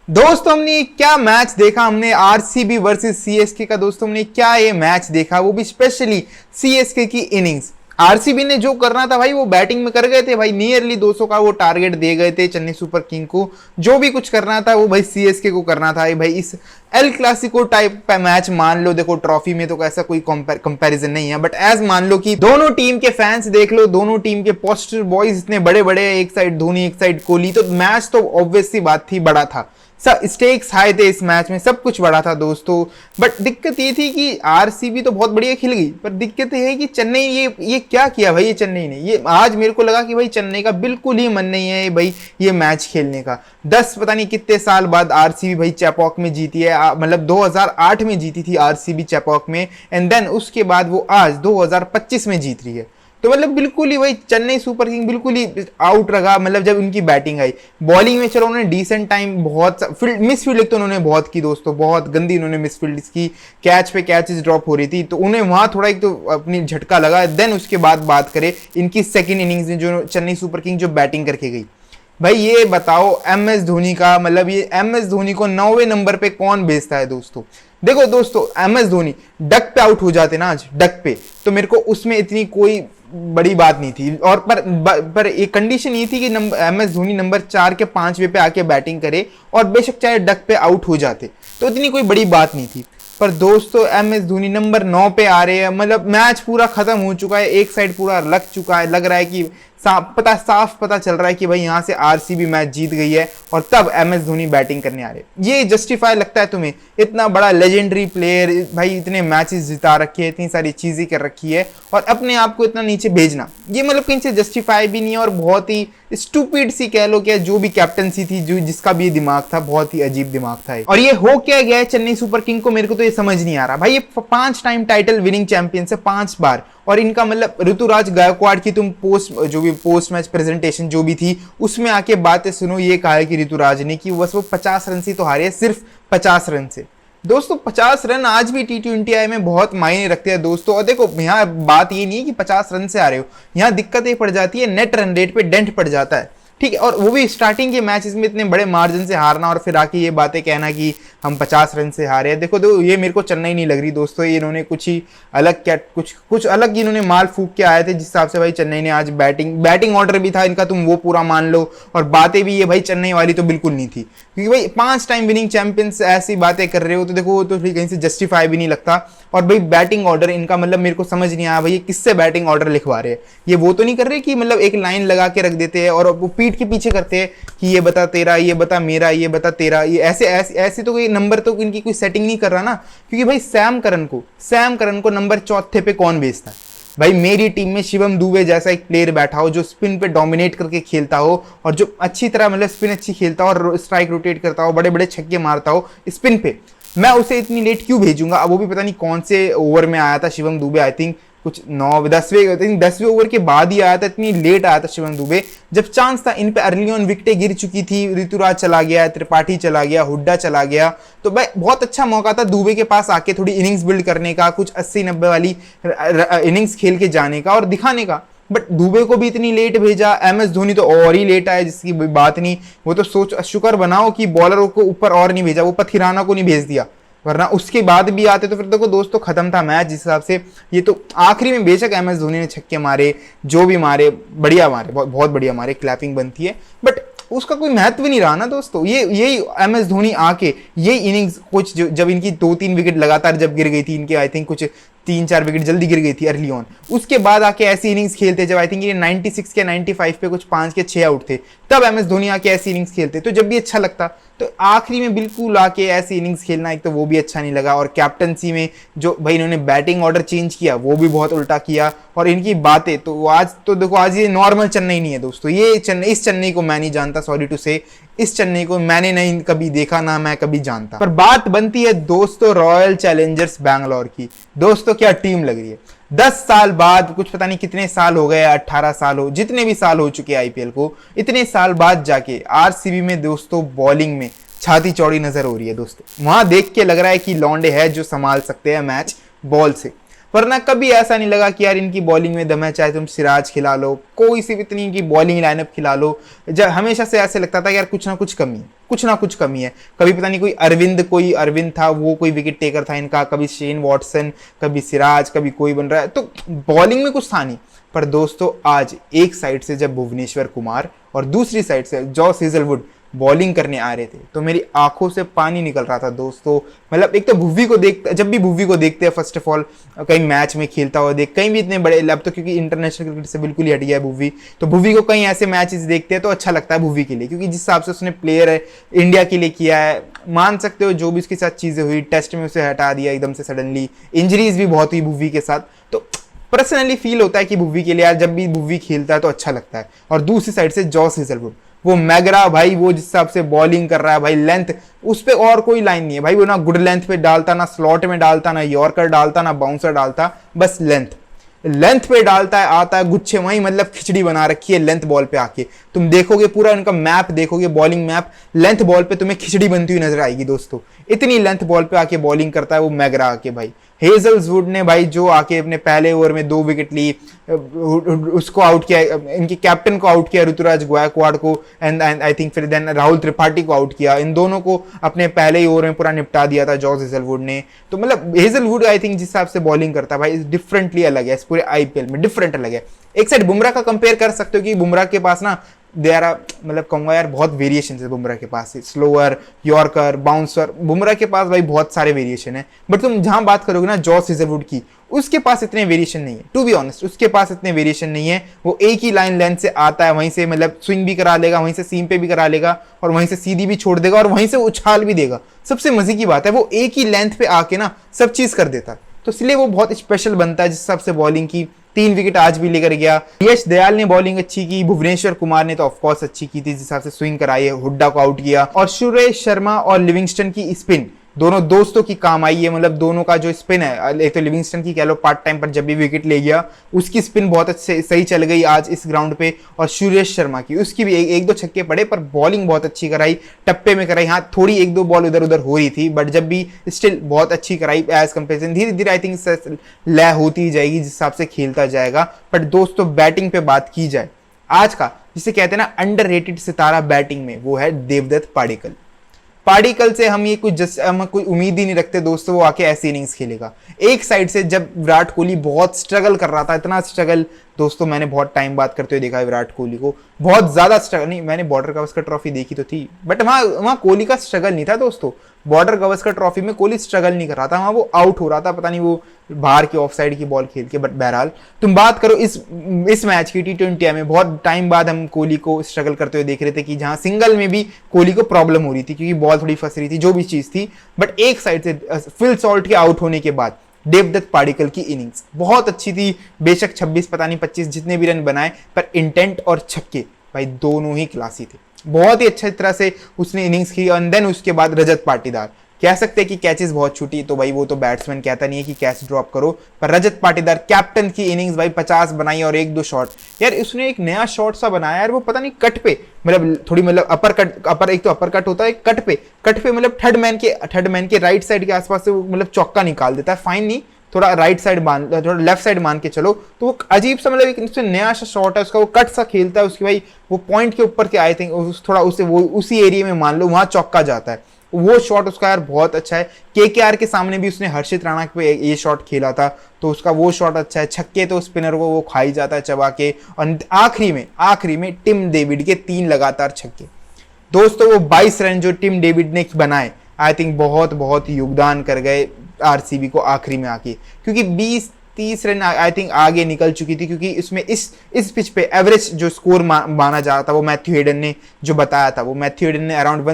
दोस्तों हमने क्या मैच देखा, हमने आरसीबी वर्सेस सीएसके का। दोस्तों हमने क्या ये मैच देखा, वो भी स्पेशली सीएसके की इनिंग्स। आरसीबी ने जो करना था भाई वो बैटिंग में कर गए थे भाई। नियरली 200 का वो टारगेट दे गए थे चेन्नई सुपर किंग को। जो भी कुछ करना था वो भाई सीएसके को करना था भाई। इस एल क्लासिको टाइप का मैच मान लो, देखो ट्रॉफी में तो ऐसा कोई कंपैरिजन नहीं है, बट एज मान लो कि दोनों टीम के फैंस देख लो, दोनों टीम के पोस्टर बॉयज इतने बड़े बड़े, एक साइड धोनी एक साइड कोहली, तो मैच तो ऑब्वियस सी बात थी बड़ा था। स्टेक्स हाई थे इस मैच में, सब कुछ बड़ा था दोस्तों। बट दिक्कत ये थी कि आरसीबी तो बहुत बढ़िया खेल गई, पर दिक्कत ये है कि चेन्नई ये क्या किया भाई। ये चेन्नई ने ये आज मेरे को लगा कि भाई चेन्नई का बिल्कुल ही मन नहीं है भाई ये मैच खेलने का। 10 पता नहीं कितने साल बाद आरसीबी भाई चेपॉक में जीती है, मतलब 2008 में जीती थी आरसीबी चेपॉक में, एंड देन उसके बाद वो आज 2025 में जीत रही है। तो मतलब बिल्कुल ही भाई चेन्नई सुपर किंग बिल्कुल ही आउट रहा। मतलब जब उनकी बैटिंग आई, बॉलिंग में चलो उन्होंने डिसेंट टाइम, बहुत फील्ड मिस फील्डिंग तो उन्होंने बहुत की दोस्तों, बहुत गंदी उन्होंने मिस फील्ड की। कैच पे कैचेस ड्रॉप हो रही थी, तो उन्हें वहां थोड़ा एक तो अपनी झटका लगा। देन उसके बाद बात करें इनकी सेकेंड इनिंग्स में जो चेन्नई सुपर किंग जो बैटिंग करके गई, भाई ये बताओ एमएस धोनी का, मतलब ये एमएस धोनी को 9वें नंबर पे कौन भेजता है दोस्तों। देखो दोस्तों, एमएस धोनी डक पे आउट हो जाते ना आज, डक पे, तो मेरे को उसमें इतनी कोई बड़ी बात नहीं थी। और पर एक कंडीशन ये थी कि एमएस धोनी नंबर 4 के 5वें पे आके बैटिंग करे, और बेशक चाहे डक पे आउट हो जाते तो इतनी कोई बड़ी बात नहीं थी। पर दोस्तों एमएस धोनी नंबर 9 पे आ रहे हैं, मतलब मैच पूरा खत्म हो चुका है, एक साइड पूरा लग चुका है, लग रहा है कि साफ पता चल रहा है कि भाई यहां से आरसीबी मैच जीत गई है, और तब एमएस धोनी बैटिंग करने आ रहे हैं। ये जस्टिफाई लगता है तुम्हें? इतना बड़ा लेजेंडरी प्लेयर भाई, इतने मैचेस जिता रखे हैं, इतनी सारी चीजें कर रखी है, और अपने आप को इतना नीचे भेजना, ये मतलब कहीं से जस्टिफाई भी नहीं है, और बहुत ही स्टूपिड सी कह लो, क्या जो भी कैप्टनसी थी, जो जिसका भी ये दिमाग था, बहुत ही अजीब दिमाग था। और ये हो क्या गया है चेन्नई सुपर किंग को, मेरे को तो ये समझ नहीं आ रहा भाई। ये 5 टाइम टाइटल विनिंग चैंपियंस है, 5 बार। और इनका मतलब ऋतुराज गायकवाड़ की तुम पोस्ट मैच प्रेजेंटेशन जो भी थी उसमें आके बातें सुनो, ये कहा है कि ऋतुराज ने कि बस वो 50 रन से तो हारे, सिर्फ 50 रन से। दोस्तों 50 रन आज भी T20I में बहुत मायने रखते हैं दोस्तों। और देखो यहाँ बात ये नहीं है कि 50 रन से आ रहे हो, यहाँ दिक्कत ये पड़ जाती है नेट रन रेट पे डेंट पड़ जाता है, ठीक है। और वो भी स्टार्टिंग के मैचेस में इतने बड़े मार्जिन से हारना, और फिर आके ये बातें कहना कि हम 50 रन से हारे हैं। देखो ये मेरे को चेन्नई नहीं लग रही दोस्तों, ये इन्होंने कुछ ही अलग, क्या कुछ अलग ही इन्होंने माल फूक के आए थे, जिस हिसाब से भाई चेन्नई ने आज बैटिंग ऑर्डर भी था इनका, तुम वो पूरा मान लो, और बातें भी ये भाई चेन्नई वाली तो बिल्कुल नहीं थी। क्योंकि भाई 5 टाइम विनिंग चैंपियंस ऐसी बातें कर रहे हो, तो देखो तो फिर कहीं से जस्टिफाई भी नहीं लगता। और भाई बैटिंग ऑर्डर इनका, मतलब मेरे को समझ नहीं आया भाई ये किससे बैटिंग ऑर्डर लिखवा रहे हैं। ये वो तो नहीं कर रहे कि मतलब एक लाइन लगा के रख देते हैं और वो पीठ के पीछे करते हैं कि ये बता तेरा, ये बता मेरा, ये बता तेरा, ये ऐसे तो कोई नंबर तो इनकी कोई सेटिंग नहीं कर रहा ना। क्योंकि भाई सैम करन को नंबर 4 पे कौन भेजता है भाई। मेरी टीम में शिवम दुबे जैसा एक प्लेयर बैठा हो जो स्पिन पे डोमिनेट करके खेलता हो, और जो अच्छी तरह मतलब स्पिन अच्छी खेलता हो, और स्ट्राइक रोटेट करता हो, बड़े बड़े छक्के मारता हो स्पिन पे, मैं उसे इतनी लेट क्यों भेजूंगा। अब वो भी पता नहीं कौन से ओवर में आया था शिवम दुबे, आई थिंक कुछ 10वें ओवर के बाद ही आया था, इतनी लेट आया था शिवम दुबे, जब चांस था इन पे अर्ली ऑन विकेटें गिर चुकी थी। ऋतुराज चला गया, त्रिपाठी चला गया, हुड्डा चला गया, तो भाई बहुत अच्छा मौका था दुबे के पास आके थोड़ी इनिंग्स बिल्ड करने का, कुछ 80-90 वाली इनिंग्स खेल के जाने का और दिखाने का। बट दुबे को भी इतनी लेट भेजा, एमएस धोनी तो और ही लेट आया, जिसकी बात नहीं। वो तो शुक्र बनाओ कि बॉलरों को ऊपर और नहीं भेजा, वो पथिराना को नहीं भेज दिया, वरना उसके बाद भी आते तो फिर देखो दोस्तों खत्म था मैच जिस हिसाब से। ये तो आखिरी में बेशक एमएस धोनी ने छक्के मारे, जो भी मारे बढ़िया मारे, बहुत बढ़िया मारे, क्लैपिंग बनती है, बट उसका कोई महत्व नहीं रहा ना दोस्तों। यही एमएस धोनी आके यही इनिंग्स कुछ जब इनकी 2-3 विकेट लगातार जब गिर गई थी, इनके आई थिंक कुछ 3-4 विकेट जल्दी गिर गई थी अर्ली ऑन, उसके बाद आके ऐसी इनिंग्स खेलते जब आई थिंक ये 96 के 95 पे कुछ 5 के 6 आउट थे, तब एमएस धोनी आके ऐसी इनिंग्स खेलते तो जब भी अच्छा लगता। तो आखिरी में बिल्कुल आके ऐसी इनिंग्स खेलना, एक तो वो भी अच्छा नहीं लगा, और कैप्टनसी में जो भाई इन्होंने बैटिंग ऑर्डर चेंज किया वो भी बहुत उल्टा किया। और इनकी बातें तो आज तो देखो, आज ये नॉर्मल चेन्नई नहीं है दोस्तों, ये इस चेन्नई को मैं नहीं जानता, सॉरी टू से, इस चेन्नई को मैंने नहीं कभी देखा, ना मैं कभी जानता। पर बात बनती है दोस्तों रॉयल चैलेंजर्स बैंगलोर की। दोस्तों क्या टीम लग रही है, 10 साल बाद, कुछ पता नहीं कितने साल हो गए, 18 साल हो, जितने भी साल हो चुके आईपीएल को, इतने साल बाद जाके आरसीबी में दोस्तों बॉलिंग में छाती चौड़ी नजर हो रही है दोस्तों। वहां देख के लग रहा है कि लौंडे है जो संभाल सकते हैं मैच बॉल से। वरना कभी ऐसा नहीं लगा कि यार इनकी बॉलिंग में दम है, चाहे तुम सिराज खिला लो, कोई सी भी इतनी इनकी बॉलिंग लाइनअप खिला लो, जब हमेशा से ऐसे लगता था यार कुछ ना कुछ कमी है, कुछ ना कुछ कमी है। कभी पता नहीं कोई अरविंद था, वो कोई विकेट टेकर था इनका, कभी शेन वॉटसन, कभी सिराज, कभी कोई बन रहा है, तो बॉलिंग में कुछ था नहीं। पर दोस्तों आज एक साइड से जब भुवनेश्वर कुमार और दूसरी साइड से जॉस हेजलवुड बॉलिंग करने आ रहे थे तो मेरी आंखों से पानी निकल रहा था दोस्तों। मतलब एक तो भुवी को देखते, जब भी भुवी को देखते हैं फर्स्ट ऑफ ऑल कहीं मैच में खेलता हुआ देख, कहीं भी इतने बड़े, अब तो क्योंकि इंटरनेशनल क्रिकेट से बिल्कुल ही हट गया है भुवी, तो भुवी को कहीं ऐसे मैचेस देखते हैं तो अच्छा लगता है भुवी के लिए, क्योंकि जिस हिसाब से उसने प्लेयर है इंडिया के लिए किया है, मान सकते हो जो भी उसके साथ चीजें हुई, टेस्ट में उसे हटा दिया एकदम से सडनली, इंजरीज भी बहुत हुई भुवी के साथ, तो पर्सनली फील होता है कि भुवी के लिए यार जब भी भुवी खेलता है तो अच्छा लगता है। और दूसरी साइड से जॉस हेजलवुड, वो मैगरा भाई, वो जिस हिसाब से बॉलिंग कर रहा है भाई, लेंथ उस पे और कोई लाइन नहीं है भाई, वो ना गुड लेंथ पे डालता, ना स्लॉट में डालता, ना यॉर्कर डालता, ना बाउंसर डालता, बस लेंथ पे डालता है, आता है गुच्छे, वहीं मतलब खिचड़ी बना रखी है लेंथ बॉल पे आके। तुम देखोगे पूरा इनका मैप देखोगे, बॉलिंग मैप, लेंथ बॉल पे तुम्हें खिचड़ी बनती हुई नजर आएगी दोस्तों, इतनी लेंथ बॉल पे आके बॉलिंग करता है वो मैगरा आके भाई। हेजल्सवुड ने भाई जो आके अपने पहले ओवर में 2 विकेट ली, उसको आउट किया, इनके कैप्टन को आउट किया ऋतुराज गायकवाड़ को, एंड आई थिंक फिर देन राहुल त्रिपाठी को आउट किया, इन दोनों को अपने पहले ही ओवर में पूरा निपटा दिया था जॉस हेजलवुड ने। तो मतलब हेजलवुड आई थिंक जिस हिसाब से बॉलिंग करता है भाई डिफरेंटली अलग है, इस पूरे आईपीएल में डिफरेंट अलग है। एक साइड बुमराह का कंपेयर कर सकते हो कि बुमराह के पास ना मतलब कहूंगा यार बहुत वेरिएशन है बुमराह के पास, स्लोअर, यॉर्कर, बाउंसर, बुमराह के पास भाई बहुत सारे वेरिएशन है। बट तुम जहां बात करोगे ना जॉस हेजलवुड की, उसके पास इतने वेरिएशन नहीं है, टू बी ऑनेस्ट उसके पास इतने वेरिएशन नहीं है। वो एक ही लाइन लेंथ से आता है, वहीं से मतलब स्विंग भी करा लेगा, वहीं से सीम पे भी करा लेगा, और वहीं से सीधी भी छोड़ देगा, और वहीं से उछाल भी देगा। सबसे मजे की बात है वो एक ही लेंथ पे आके ना सब चीज कर देता, तो इसलिए वो बहुत स्पेशल बनता है जिस हिसाब से बॉलिंग की। 3 विकेट आज भी लेकर गया। यश दयाल ने बॉलिंग अच्छी की, भुवनेश्वर कुमार ने तो ऑफकोर्स अच्छी की थी, जिस हिसाब से स्विंग कराई है, हुड्डा को आउट किया, और सुरेश शर्मा और लिविंगस्टन की स्पिन दोनों दोस्तों की काम आई है। मतलब दोनों का जो स्पिन है, एक तो लिविंगस्टन की कह लो पार्ट टाइम पर जब भी विकेट ले गया उसकी स्पिन बहुत अच्छे सही चल गई आज इस ग्राउंड पे, और सुरेश शर्मा की उसकी भी एक दो छक्के पड़े पर बॉलिंग बहुत अच्छी कराई, टप्पे में कराई, हाँ थोड़ी 1-2 बॉल इधर उधर हो रही थी, बट जब भी स्टिल बहुत अच्छी कराई एज कंपेरिजन। धीरे धीरे आई थिंक लय होती जाएगी जिस हिसाब से खेलता जाएगा। बट दोस्तों बैटिंग पे बात की जाए आज का, जिसे कहते हैं ना अंडररेटेड सितारा बैटिंग में, वो है देवदत्त पाडिक्कल। पाडिक्कल से हम कोई उम्मीद ही नहीं रखते दोस्तों वो आके ऐसी इनिंग्स खेलेगा। एक साइड से जब विराट कोहली बहुत स्ट्रगल कर रहा था, इतना स्ट्रगल दोस्तों मैंने बहुत टाइम बात करते हुए देखा है विराट कोहली को, बहुत ज्यादा स्ट्रगल नहीं, मैंने बॉर्डर गावस्कर ट्रॉफी देखी तो थी, बट वहां कोहली का स्ट्रगल नहीं था दोस्तों। बॉर्डर गावस्कर ट्रॉफी में कोहली स्ट्रगल नहीं कर रहा था, वहां वो आउट हो रहा था, पता नहीं वो बाहर की ऑफ साइड की बॉल खेल के। बट बहरहाल तुम बात करो इस मैच की, T20 में बहुत टाइम बाद हम कोहली को स्ट्रगल करते हुए देख रहे थे, कि जहां सिंगल में भी कोहली को प्रॉब्लम हो रही थी क्योंकि बॉल थोड़ी फंस रही थी, जो भी चीज थी। बट एक साइड से फिल सॉल्ट के आउट होने के बाद देवदत्त पाडिक्कल की इनिंग्स बहुत अच्छी थी। बेशक 26 पता नहीं 25 जितने भी रन बनाए, पर इंटेंट और छक्के भाई दोनों ही क्लासी थे, बहुत ही अच्छी तरह से उसने इनिंग्स की। एंड देन उसके बाद रजत पाटीदार, कह सकते हैं कि कैचेस बहुत छूटी, तो भाई वो तो बैट्समैन कहता नहीं है कि कैच ड्रॉप करो, पर रजत पाटीदार कैप्टन की इनिंग्स भाई 50 बनाई, और 1-2 शॉट यार उसने एक नया शॉट सा बनाया यार, वो पता नहीं कट पे, मतलब थोड़ी मतलब अपर एक तो अपर कट होता है, कट पे मतलब थर्ड मैन के राइट साइड के आसपास से मतलब चौका निकाल देता है, फाइन नहीं, थोड़ा राइट साइड थोड़ा लेफ्ट साइड मान के चलो, तो वो अजीब सा मतलब एक नया सा शॉट है उसका, वो कट सा खेलता है उसकी भाई, वो पॉइंट के ऊपर के आई थिंक थोड़ा उसे वो उसी एरिया में मान लो वहां चौका जाता है, वो शॉट उसका यार बहुत अच्छा है। केकेआर के सामने भी उसने हर्षित राणा पे ये शॉट खेला था, तो उसका वो शॉट अच्छा है। छक्के तो स्पिनर को वो खाई जाता है चबा के, और आखिरी में टिम डेविड के 3 लगातार छक्के दोस्तों, वो 22 रन जो टिम डेविड ने बनाए आई थिंक बहुत योगदान कर गए आरसीबी को आखिरी में आके, क्योंकि 20-30 रन आई थिंक आगे निकल चुकी थी, क्योंकि इसमें इस पिच पे एवरेज जो स्कोर माना जा रहा था वो मैथ्यू हेडन ने जो बताया था, वो मैथ्यू हेडन ने अराउंड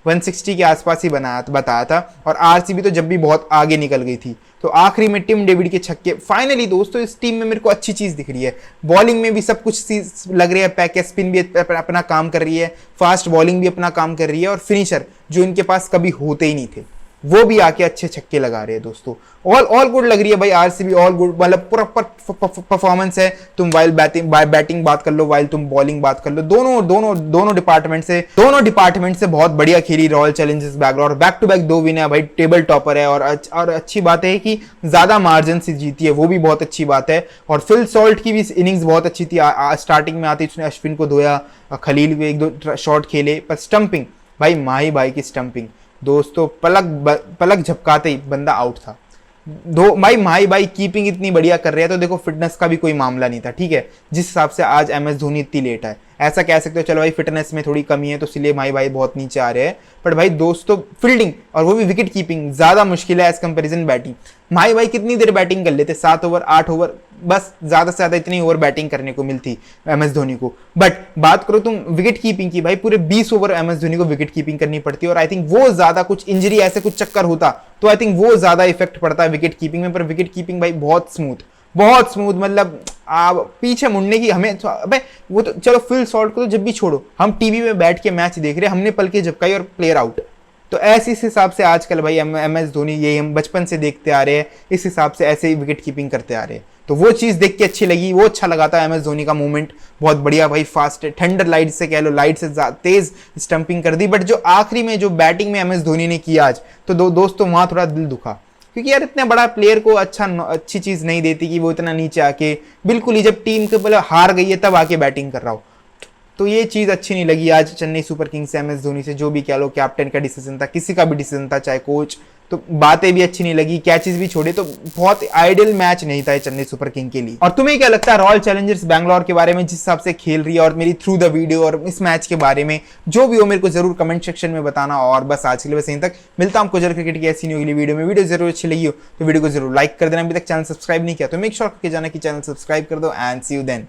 160 के आसपास ही बताया था, और आरसीबी तो जब भी बहुत आगे निकल गई थी। तो आखिरी में टिम डेविड के छक्के, फाइनली दोस्तों इस टीम में मेरे को अच्छी चीज दिख रही है, बॉलिंग में भी सब कुछ लग रही है, पैकेज स्पिन भी अपना काम कर रही है, फास्ट बॉलिंग भी अपना काम कर रही है, और फिनिशर जो इनके पास कभी होते ही नहीं थे, वो भी आके अच्छे छक्के लगा रहे हैं दोस्तों। ऑल गुड लग रही है भाई आरसीबी, ऑल गुड, मतलब प्रॉपर परफॉर्मेंस है। तुम वाइल बैटिंग बात कर लो, वाइल तुम बॉलिंग बात कर लो, दोनों डिपार्टमेंट से बहुत बढ़िया खेली royal challengers Bangalore. Back to back 2 win है भाई, टेबल टॉपर है। और अच्छी बात है कि ज्यादा मार्जिन से जीती है, वो भी बहुत अच्छी बात है। और फिल सॉल्ट की भी इनिंग्स बहुत अच्छी थी। स्टार्टिंग में आती उसने अश्विन को धोया, खलील भी 1-2 शॉट खेले, पर स्टंपिंग भाई, माही भाई की स्टंपिंग दोस्तों, पलक झपकाते ही बंदा आउट था। माही भाई कीपिंग इतनी बढ़िया कर रहे हैं, तो देखो फिटनेस का भी कोई मामला नहीं था, ठीक है। जिस हिसाब से आज एमएस धोनी इतनी लेट है, ऐसा कह सकते हो चलो भाई फिटनेस में थोड़ी कमी है तो इसलिए माही भाई बहुत नीचे आ रहे हैं। बट भाई दोस्तों फील्डिंग और वो भी विकेट कीपिंग ज्यादा मुश्किल है एज कंपेरिजन बैटिंग। माही भाई कितनी देर बैटिंग कर लेते, 7 ओवर 8 ओवर, बस ज्यादा से ज्यादा इतनी ओवर बैटिंग करने को मिलती एमएस धोनी को। बट बात करो तुम विकेट कीपिंग की, भाई पूरे 20 ओवर एमएस धोनी को विकेट कीपिंग करनी पड़ती है। और आई थिंक वो ज्यादा कुछ इंजरी ऐसे कुछ चक्कर होता तो आई थिंक वो ज्यादा इफेक्ट पड़ता है विकेट कीपिंग में। पर विकेट कीपिंग भाई बहुत स्मूथ, मतलब आप पीछे मुड़ने की हमें अबे वो तो चलो फिल सॉल्ट को तो जब भी छोड़ो, हम टीवी में बैठ के मैच देख रहे हैं, हमने पलके झपकाई और प्लेयर आउट। तो ऐसे इस हिसाब से आजकल भाई एमएस धोनी, ये हम बचपन से देखते आ रहे हैं, इस हिसाब से ऐसे ही विकेट कीपिंग करते आ रहे हैं। तो वो चीज देख के अच्छी लगी, वो अच्छा लगा था। एमएस धोनी का मूवमेंट बहुत बढ़िया भाई, फास्ट है, थंडर लाइट से कह लो, लाइट से तेज स्टंपिंग कर दी। बट जो आखिरी में जो बैटिंग में एमएस धोनी ने किया आज, तो दोस्तों वहां थोड़ा दिल दुखा, क्योंकि यार इतने बड़ा प्लेयर को अच्छी चीज नहीं देती कि वो इतना नीचे आके बिल्कुल ही जब टीम के पहले हार गई है तब आके बैटिंग कर रहा हो। तो ये चीज अच्छी नहीं लगी आज चेन्नई सुपर किंग्स से, एमएस धोनी से। जो भी कह लो, कैप्टन का डिसीजन था, किसी का भी डिसीजन था, चाहे कोच, तो बातें भी अच्छी नहीं लगी, कैचेस भी छोड़े, तो बहुत आइडियल मैच नहीं था चेन्नई सुपर किंग के लिए। और तुम्हें क्या लगता है रॉयल चैलेंजर्स बैंगलोर के बारे में, जिस हिसाब से खेल रही है, और मेरी थ्रू द वीडियो और इस मैच के बारे में जो भी हो मेरे को जरूर कमेंट सेक्शन में बताना। और बस आज के लिए बस यहीं तक, मिलता हूं आपको जरूर क्रिकेट की ऐसी नहीं अगली वीडियो में। वीडियो जरूर अच्छी लगी हो तो वीडियो को जरूर लाइक कर देना, अभी तक चैनल सब्सक्राइब नहीं किया तो मेक श्योर करके जाना कि चैनल सब्सक्राइब कर दो। And see you then.